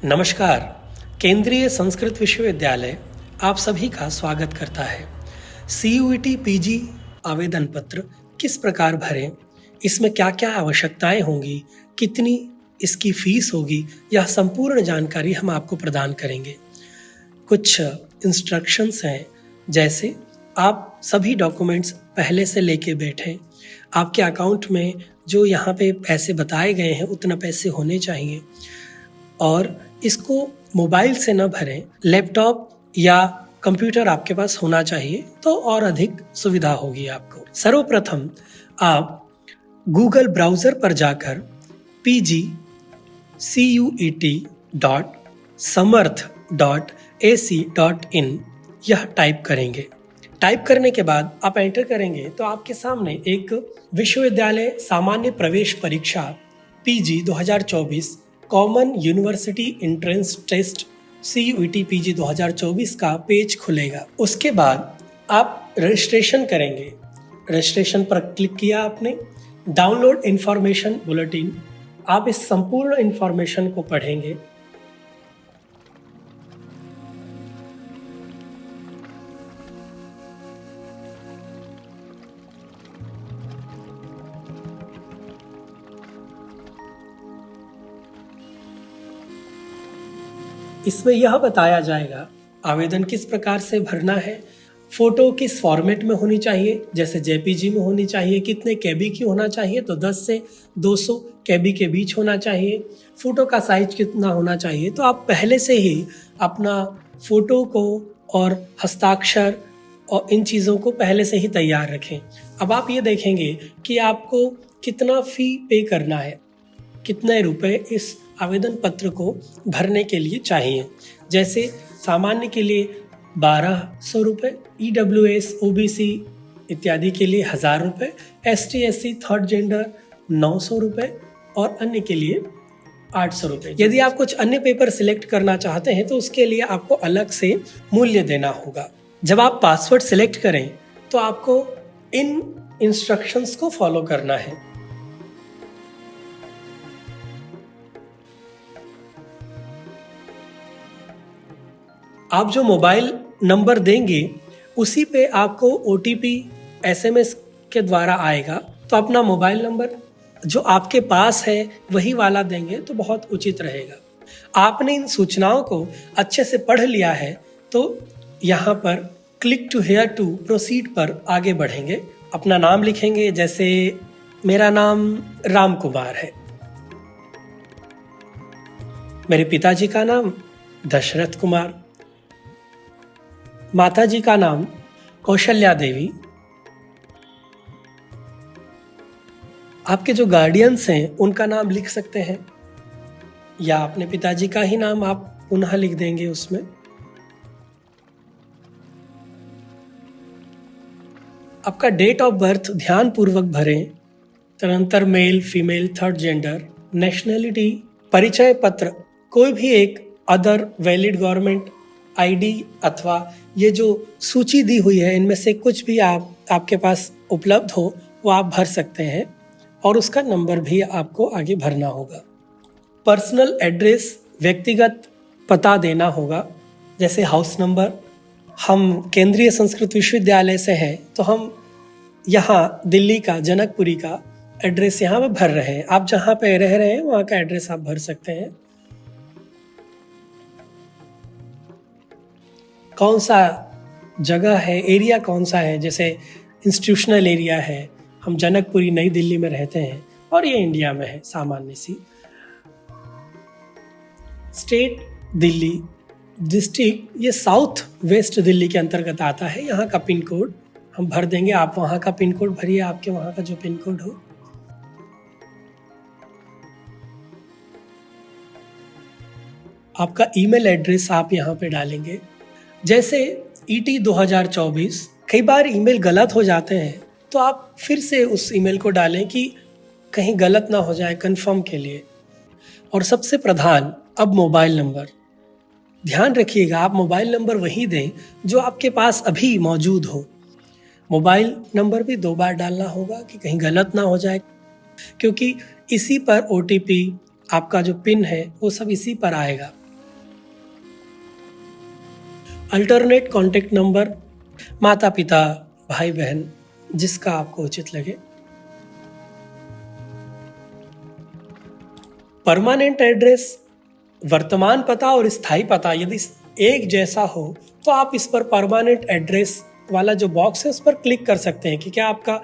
नमस्कार। केंद्रीय संस्कृत विश्वविद्यालय आप सभी का स्वागत करता है। CUET PG आवेदन पत्र किस प्रकार भरें, इसमें क्या क्या आवश्यकताएं होंगी, कितनी इसकी फीस होगी, यह संपूर्ण जानकारी हम आपको प्रदान करेंगे। कुछ इंस्ट्रक्शंस हैं, जैसे आप सभी डॉक्यूमेंट्स पहले से लेके बैठें। आपके अकाउंट में जो यहाँ पे पैसे बताए गए हैं उतना पैसे होने चाहिए, और इसको मोबाइल से न भरें, लैपटॉप या कंप्यूटर आपके पास होना चाहिए तो और अधिक सुविधा होगी आपको। सर्वप्रथम आप गूगल ब्राउज़र पर जाकर pgcuet.samarth.ac.in यह टाइप करेंगे। टाइप करने के बाद आप एंटर करेंगे तो आपके सामने एक विश्वविद्यालय सामान्य प्रवेश परीक्षा PG 2024 common university entrance test CUET PG 2024 का पेज खुलेगा। उसके बाद आप रजिस्ट्रेशन करेंगे। रजिस्ट्रेशन पर क्लिक किया आपने, डाउनलोड इंफॉर्मेशन बुलेटिन, आप इस संपूर्ण इंफॉर्मेशन को पढ़ेंगे। इसमें यह बताया जाएगा आवेदन किस प्रकार से भरना है, फोटो किस फॉर्मेट में होनी चाहिए, जैसे JPG में होनी चाहिए, कितने KB की होना चाहिए तो 10 से 200 KB के बीच होना चाहिए, फोटो का साइज कितना होना चाहिए। तो आप पहले से ही अपना फोटो को और हस्ताक्षर और इन चीज़ों को पहले से ही तैयार रखें। अब आप ये देखेंगे कि आपको कितना फ़ी पे करना है, कितने रुपए इस आवेदन पत्र को भरने के लिए चाहिए। जैसे सामान्य के लिए 1200 रुपये, EWS OBC इत्यादि के लिए 1000 रुपये, ST SC थर्ड जेंडर 900 रुपये और अन्य के लिए 800 रुपये। यदि आप कुछ अन्य पेपर सिलेक्ट करना चाहते हैं तो उसके लिए आपको अलग से मूल्य देना होगा। जब आप पासवर्ड सिलेक्ट करें तो आपको इन इंस्ट्रक्शंस को फॉलो करना है। आप जो मोबाइल नंबर देंगे उसी पे आपको OTP SMS के द्वारा आएगा, तो अपना मोबाइल नंबर जो आपके पास है वही वाला देंगे तो बहुत उचित रहेगा। आपने इन सूचनाओं को अच्छे से पढ़ लिया है तो यहाँ पर click to here to proceed पर आगे बढ़ेंगे। अपना नाम लिखेंगे, जैसे मेरा नाम राम कुमार है, मेरे पिताजी का नाम दशरथ कुमार, माताजी का नाम कौशल्या देवी, आपके जो गार्डियंस हैं उनका नाम लिख सकते हैं, या अपने पिताजी का ही नाम आप पुनः लिख देंगे उसमें। आपका डेट ऑफ बर्थ ध्यान पूर्वक भरें, तदनंतर male female third gender, nationality, परिचय पत्र कोई भी एक अदर वैलिड गवर्नमेंट ID अथवा ये जो सूची दी हुई है इनमें से कुछ भी आपके पास उपलब्ध हो वो आप भर सकते हैं, और उसका नंबर भी आपको आगे भरना होगा। पर्सनल एड्रेस, व्यक्तिगत पता देना होगा, जैसे हाउस नंबर। हम केंद्रीय संस्कृत विश्वविद्यालय से हैं तो हम यहाँ दिल्ली का जनकपुरी का एड्रेस यहाँ पे भर रहे हैं। आप जहाँ पे रह रहे हैं वहाँ का एड्रेस आप भर सकते हैं। कौन सा जगह है, एरिया कौन सा है, जैसे इंस्टीट्यूशनल एरिया है, हम जनकपुरी नई दिल्ली में रहते हैं और ये इंडिया में है सामान्य सी। स्टेट दिल्ली, डिस्ट्रिक्ट ये साउथ वेस्ट दिल्ली के अंतर्गत आता है। यहाँ का पिन कोड हम भर देंगे, आप वहाँ का पिन कोड भरिए, आपके वहाँ का जो पिन कोड हो। आपका ईमेल एड्रेस आप यहाँ पे डालेंगे। जैसे ET 2024 कई बार ईमेल गलत हो जाते हैं तो आप फिर से उस ईमेल को डालें कि कहीं गलत ना हो जाए, कंफर्म के लिए। और सबसे प्रधान अब मोबाइल नंबर, ध्यान रखिएगा आप मोबाइल नंबर वही दें जो आपके पास अभी मौजूद हो। मोबाइल नंबर भी 2 बार डालना होगा कि कहीं गलत ना हो जाए, क्योंकि इसी पर OTP आपका जो पिन है वो सब इसी पर आएगा। अल्टरनेट कॉन्टेक्ट नंबर, माता पिता, भाई बहन, जिसका आपको उचित लगे। परमानेंट एड्रेस, वर्तमान पता और स्थायी पता यदि एक जैसा हो तो आप इस पर परमानेंट एड्रेस वाला जो बॉक्स है उस पर क्लिक कर सकते हैं कि क्या आपका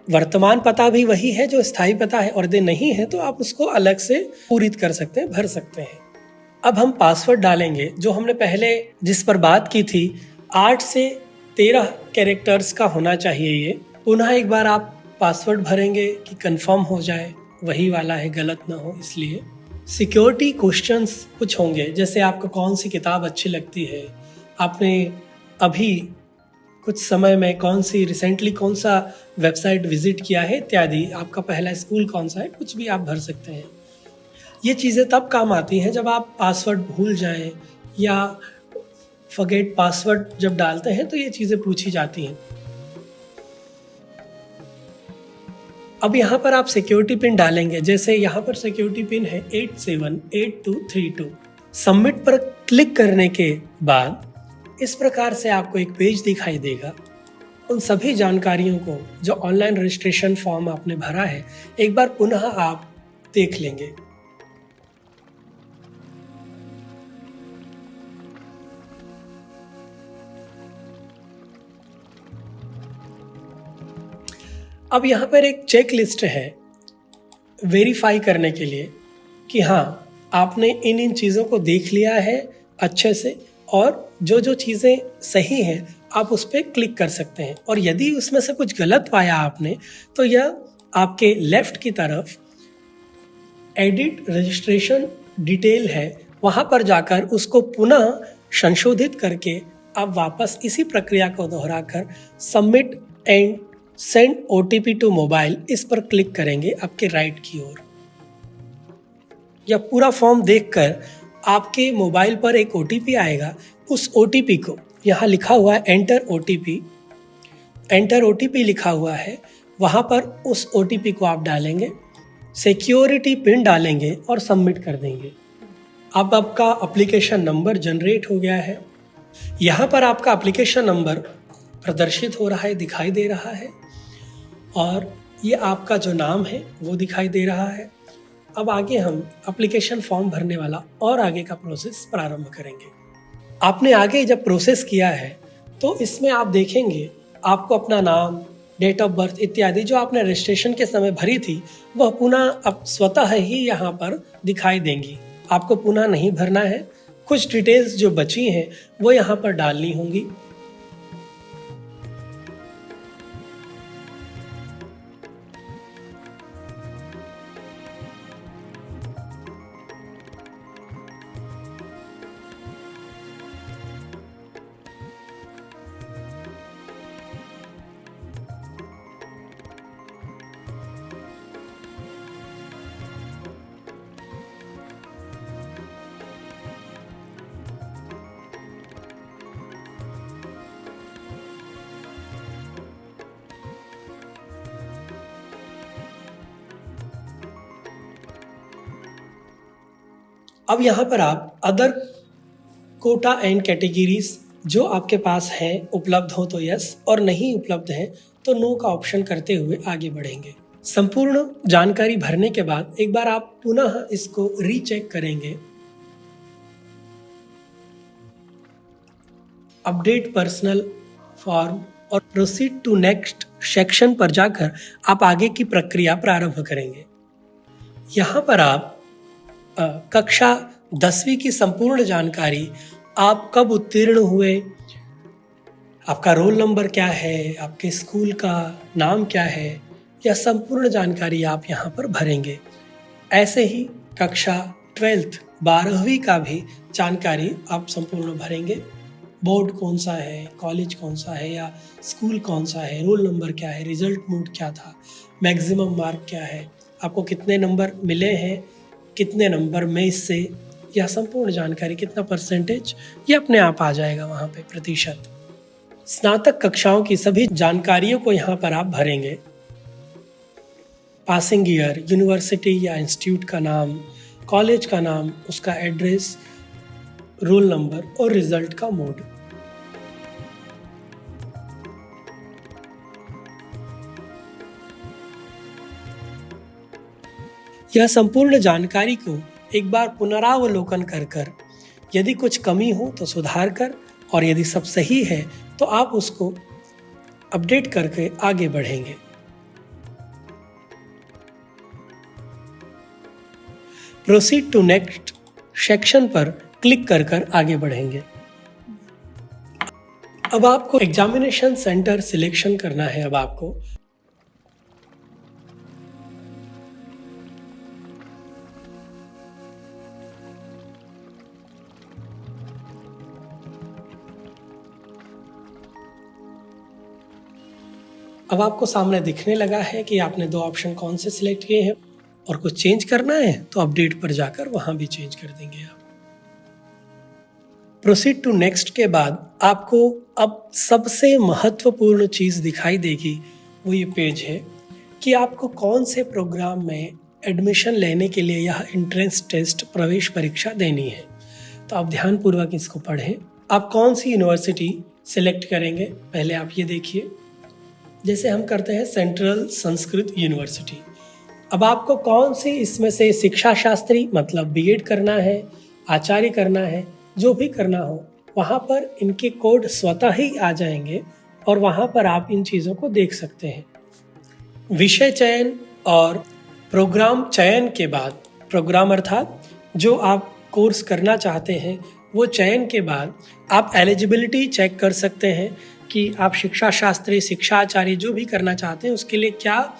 वर्तमान पता भी वही है जो स्थायी पता है, और यदि नहीं है तो आप उसको अलग से पूरित कर सकते हैं, भर सकते हैं। अब हम पासवर्ड डालेंगे जो हमने पहले जिस पर बात की थी, 8 से 13 कैरेक्टर्स का होना चाहिए ये। पुनः एक बार आप पासवर्ड भरेंगे कि कंफर्म हो जाए वही वाला है, गलत ना हो इसलिए। सिक्योरिटी क्वेश्चंस कुछ होंगे, जैसे आपको कौन सी किताब अच्छी लगती है, आपने अभी कुछ समय में रिसेंटली कौन सा वेबसाइट विजिट किया है इत्यादि, आपका पहला स्कूल कौन सा है, कुछ भी आप भर सकते हैं। ये चीज़ें तब काम आती हैं जब आप पासवर्ड भूल जाएं या फॉरगेट पासवर्ड जब डालते हैं तो ये चीज़ें पूछी जाती हैं। अब यहाँ पर आप सिक्योरिटी पिन डालेंगे, जैसे यहाँ पर सिक्योरिटी पिन है 878232। सबमिट पर क्लिक करने के बाद इस प्रकार से आपको एक पेज दिखाई देगा। उन सभी जानकारियों को जो ऑनलाइन रजिस्ट्रेशन फॉर्म आपने भरा है एक बार पुनः आप देख लेंगे। अब यहाँ पर एक चेक लिस्ट है वेरीफाई करने के लिए कि हाँ आपने इन चीज़ों को देख लिया है अच्छे से, और जो जो चीज़ें सही हैं आप उस पर क्लिक कर सकते हैं। और यदि उसमें से कुछ गलत पाया आपने तो यह आपके लेफ्ट की तरफ एडिट रजिस्ट्रेशन डिटेल है, वहाँ पर जाकर उसको पुनः संशोधित करके आप वापस इसी प्रक्रिया को दोहराकर submit and send OTP to mobile इस पर क्लिक करेंगे आपके राइट की ओर। यह पूरा फॉर्म देखकर आपके मोबाइल पर एक OTP आएगा। उस OTP को यहाँ लिखा हुआ है एंटर OTP लिखा हुआ है, वहाँ पर उस OTP को आप डालेंगे, सिक्योरिटी पिन डालेंगे और सबमिट कर देंगे। अब आपका एप्लीकेशन नंबर जनरेट हो गया है। यहाँ पर आपका एप्लीकेशन नंबर प्रदर्शित हो रहा है, दिखाई दे रहा है, और ये आपका जो नाम है वो दिखाई दे रहा है। अब आगे हम एप्लीकेशन फॉर्म भरने वाला और आगे का प्रोसेस प्रारंभ करेंगे। आपने आगे जब प्रोसेस किया है तो इसमें आप देखेंगे आपको अपना नाम, डेट ऑफ बर्थ इत्यादि जो आपने रजिस्ट्रेशन के समय भरी थी वह पुनः अब स्वतः ही यहाँ पर दिखाई देंगी। आपको पुनः नहीं भरना है, कुछ डिटेल्स जो बची हैं वो यहाँ पर डालनी होंगी। अब यहाँ पर आप अदर कोटा एंड कैटेगरीज जो आपके पास हैं उपलब्ध हो तो यस, और नहीं उपलब्ध हैं तो नो का ऑप्शन करते हुए आगे बढ़ेंगे। संपूर्ण जानकारी भरने के बाद एक बार आप पुनः इसको रीचेक करेंगे। अपडेट पर्सनल फॉर्म और प्रोसीड टू नेक्स्ट सेक्शन पर जाकर आप आगे की प्रक्रिया प्रारंभ करेंगे। यहाँ पर आप कक्षा 10वीं की संपूर्ण जानकारी, आप कब उत्तीर्ण हुए, आपका रोल नंबर क्या है, आपके स्कूल का नाम क्या है, यह संपूर्ण जानकारी आप यहाँ पर भरेंगे। ऐसे ही कक्षा 12वीं का भी जानकारी आप संपूर्ण भरेंगे। बोर्ड कौन सा है, कॉलेज कौन सा है या स्कूल कौन सा है, रोल नंबर क्या है, रिजल्ट मोड क्या था, मैक्सिमम मार्क क्या है, आपको कितने नंबर मिले हैं, कितने नंबर में इससे, यह संपूर्ण जानकारी, कितना परसेंटेज, ये अपने आप आ जाएगा वहाँ पे प्रतिशत। स्नातक कक्षाओं की सभी जानकारियों को यहाँ पर आप भरेंगे। पासिंग ईयर, यूनिवर्सिटी या इंस्टीट्यूट का नाम, कॉलेज का नाम, उसका एड्रेस, रोल नंबर और रिजल्ट का मोड। यह संपूर्ण जानकारी को एक बार पुनरावलोकन कर यदि कुछ कमी हो तो सुधार कर, और यदि सब सही है तो आप उसको अपडेट करके आगे बढ़ेंगे। प्रोसीड टू नेक्स्ट सेक्शन पर क्लिक कर आगे बढ़ेंगे। अब आपको एग्जामिनेशन सेंटर सिलेक्शन करना है। अब आपको सामने दिखने लगा है कि आपने दो ऑप्शन कौन से सिलेक्ट किए हैं, और कुछ चेंज करना है तो अपडेट पर जाकर वहां भी चेंज कर देंगे आप। प्रोसीड टू नेक्स्ट के बाद आपको अब सबसे महत्वपूर्ण चीज दिखाई देगी, वो ये पेज है कि आपको कौन से प्रोग्राम में एडमिशन लेने के लिए यह एंट्रेंस टेस्ट प्रवेश परीक्षा देनी है। तो आप ध्यानपूर्वक इसको पढ़ें। आप कौन सी यूनिवर्सिटी सिलेक्ट करेंगे, पहले आप ये देखिए। जैसे हम करते हैं सेंट्रल संस्कृत यूनिवर्सिटी। अब आपको कौन सी इसमें से शिक्षा शास्त्री मतलब बीएड करना है, आचार्य करना है, जो भी करना हो, वहाँ पर इनके कोड स्वतः ही आ जाएंगे और वहाँ पर आप इन चीज़ों को देख सकते हैं। विषय चयन और प्रोग्राम चयन के बाद, प्रोग्राम अर्थात जो आप कोर्स करना चाहते हैं, वो चयन के बाद आप एलिजिबिलिटी चेक कर सकते हैं कि आप शिक्षा शास्त्री, शिक्षा आचार्य जो भी करना चाहते हैं उसके लिए क्या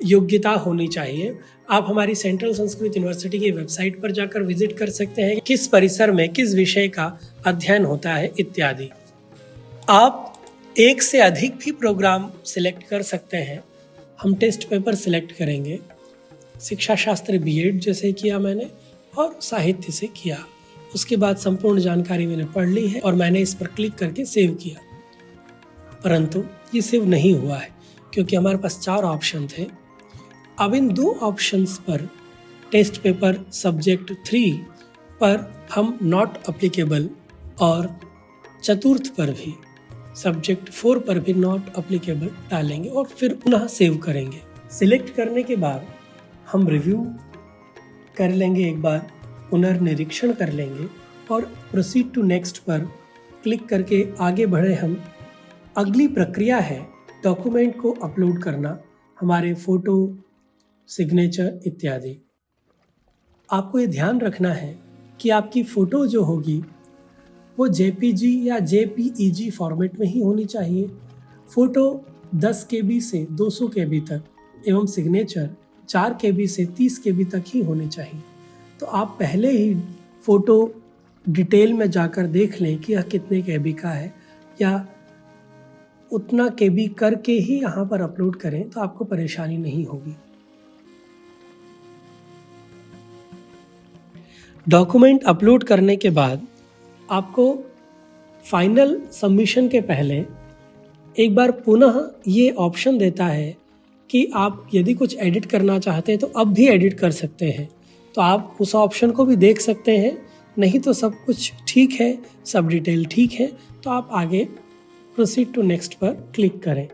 योग्यता होनी चाहिए। आप हमारी सेंट्रल संस्कृत यूनिवर्सिटी की वेबसाइट पर जाकर विजिट कर सकते हैं, किस परिसर में किस विषय का अध्ययन होता है इत्यादि। आप एक से अधिक भी प्रोग्राम सिलेक्ट कर सकते हैं। हम टेस्ट पेपर सिलेक्ट करेंगे, शिक्षा शास्त्र बीएड जैसे किया मैंने, और साहित्य से किया। उसके बाद संपूर्ण जानकारी मैंने पढ़ ली है और मैंने इस पर क्लिक करके सेव किया, परंतु ये सेव नहीं हुआ है क्योंकि हमारे पास 4 ऑप्शन थे। अब इन 2 ऑप्शंस पर टेस्ट पेपर सब्जेक्ट 3 पर हम नॉट अप्लीकेबल, और चतुर्थ पर भी सब्जेक्ट 4 पर भी नॉट अप्लीकेबल डालेंगे और फिर पुनः सेव करेंगे। सिलेक्ट करने के बाद हम रिव्यू कर लेंगे, एक बार पुनर्निरीक्षण कर लेंगे और प्रोसीड टू नेक्स्ट पर क्लिक करके आगे बढ़े हम। अगली प्रक्रिया है डॉक्यूमेंट को अपलोड करना, हमारे फोटो, सिग्नेचर इत्यादि। आपको ये ध्यान रखना है कि आपकी फ़ोटो जो होगी वो जेपीजी या जेपीईजी फॉर्मेट में ही होनी चाहिए। फ़ोटो 10 केबी से 200 केबी तक एवं सिग्नेचर 4 केबी से 30 केबी तक ही होने चाहिए। तो आप पहले ही फ़ोटो डिटेल में जाकर देख लें कि यह कितने केबी का है, या उतना केबी करके ही यहाँ पर अपलोड करें तो आपको परेशानी नहीं होगी। डॉक्यूमेंट अपलोड करने के बाद आपको फाइनल सबमिशन के पहले एक बार पुनः ये ऑप्शन देता है कि आप यदि कुछ एडिट करना चाहते हैं तो अब भी एडिट कर सकते हैं। तो आप उस ऑप्शन को भी देख सकते हैं, नहीं तो सब कुछ ठीक है, सब डिटेल ठीक है, तो आप आगे प्रोसीड टू नेक्स्ट पर क्लिक करें।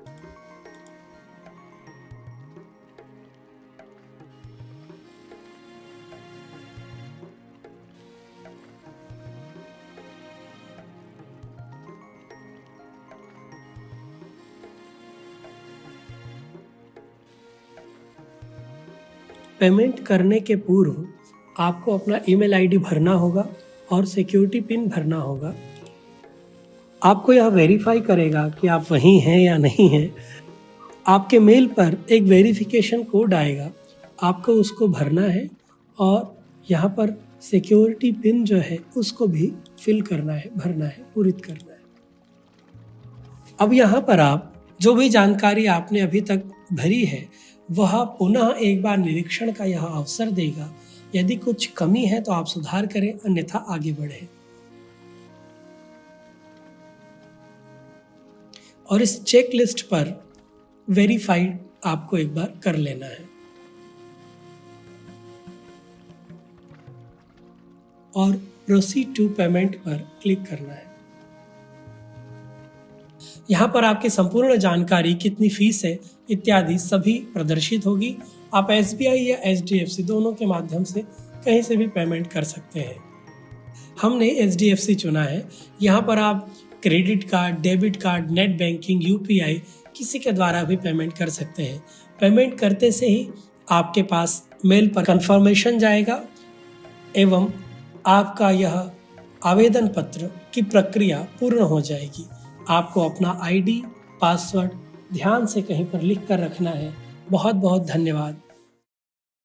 पेमेंट करने के पूर्व आपको अपना ईमेल आईडी भरना होगा और सिक्योरिटी पिन भरना होगा। आपको यह वेरीफाई करेगा कि आप वहीं हैं या नहीं हैं। आपके मेल पर एक वेरिफिकेशन कोड आएगा, आपको उसको भरना है और यहाँ पर सिक्योरिटी पिन जो है उसको भी फिल करना है, भरना है, पूरित करना है। अब यहाँ पर आप जो भी जानकारी आपने अभी तक भरी है वह पुनः एक बार निरीक्षण का यह अवसर देगा। यदि कुछ कमी है तो आप सुधार करें, अन्यथा आगे बढ़ें। और इस चेक लिस्ट पर वेरीफाइड आपको एक बार कर लेना है और प्रोसीड टू पेमेंट पर क्लिक करना है। यहाँ पर आपकी संपूर्ण जानकारी, कितनी फीस है इत्यादि सभी प्रदर्शित होगी। आप SBI या HDFC दोनों के माध्यम से कहीं से भी पेमेंट कर सकते हैं। हमने HDFC चुना है। यहाँ पर आप credit card, debit card, net banking, UPI किसी के द्वारा भी पेमेंट कर सकते हैं। पेमेंट करते से ही आपके पास मेल पर कंफर्मेशन जाएगा एवं आपका यह आवेदन पत्र की प्रक्रिया पूर्ण हो जाएगी। आपको अपना ID, पासवर्ड ध्यान से कहीं पर लिख कर रखना है। बहुत बहुत धन्यवाद।